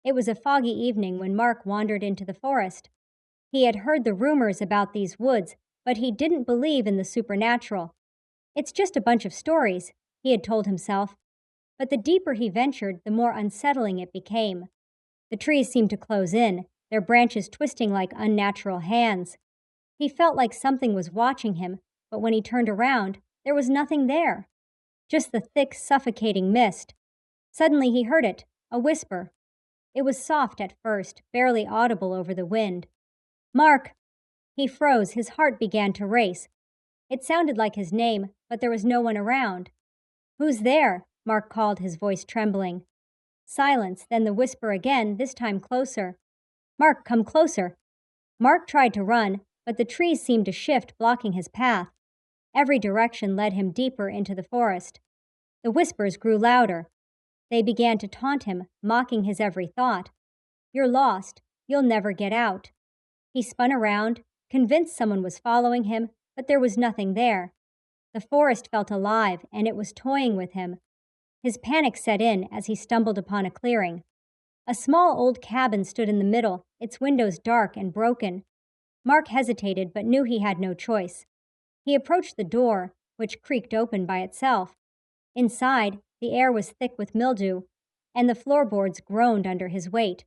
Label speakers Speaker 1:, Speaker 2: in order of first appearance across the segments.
Speaker 1: It was a foggy evening when Mark wandered into the forest. He had heard the rumors about these woods, but he didn't believe in the supernatural. It's just a bunch of stories, he had told himself. But the deeper he ventured, the more unsettling it became. The trees seemed to close in, their branches twisting like unnatural hands. He felt like something was watching him, but when he turned around, there was nothing there. Just the thick, suffocating mist. Suddenly he heard it, a whisper. It was soft at first, barely audible over the wind. Mark! He froze, his heart began to race. It sounded like his name, but there was no one around. Who's there? Mark called, his voice trembling. Silence, then the whisper again, this time closer. Mark, come closer. Mark tried to run, but the trees seemed to shift, blocking his path. Every direction led him deeper into the forest. The whispers grew louder. They began to taunt him, mocking his every thought. You're lost. You'll never get out. He spun around, convinced someone was following him, but there was nothing there. The forest felt alive, and it was toying with him. His panic set in as he stumbled upon a clearing. A small old cabin stood in the middle, its windows dark and broken. Mark hesitated but knew he had no choice. He approached the door, which creaked open by itself. Inside, the air was thick with mildew, and the floorboards groaned under his weight.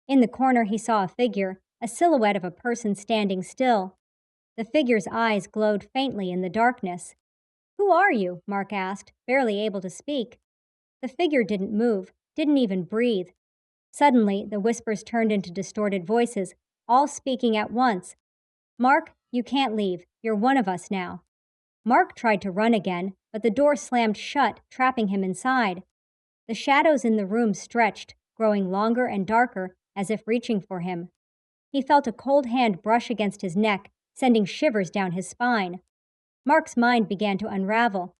Speaker 1: In the corner, he saw a figure, a silhouette of a person standing still. The figure's eyes glowed faintly in the darkness. Who are you? Mark asked, barely able to speak. The figure didn't move, didn't even breathe. Suddenly, the whispers turned into distorted voices, all speaking at once. Mark, you can't leave. You're one of us now. Mark tried to run again, but the door slammed shut, trapping him inside. The shadows in the room stretched, growing longer and darker, as if reaching for him. He felt a cold hand brush against his neck, sending shivers down his spine. Mark's mind began to unravel.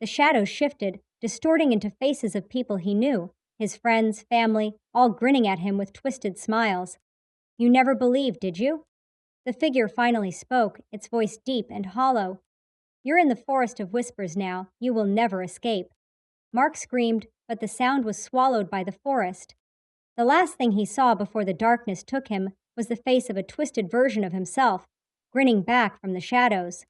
Speaker 1: The shadows shifted, distorting into faces of people he knew, his friends, family, all grinning at him with twisted smiles. You never believed, did you? The figure finally spoke, its voice deep and hollow. You're in the forest of whispers now. You will never escape. Mark screamed, but the sound was swallowed by the forest. The last thing he saw before the darkness took him was the face of a twisted version of himself, grinning back from the shadows.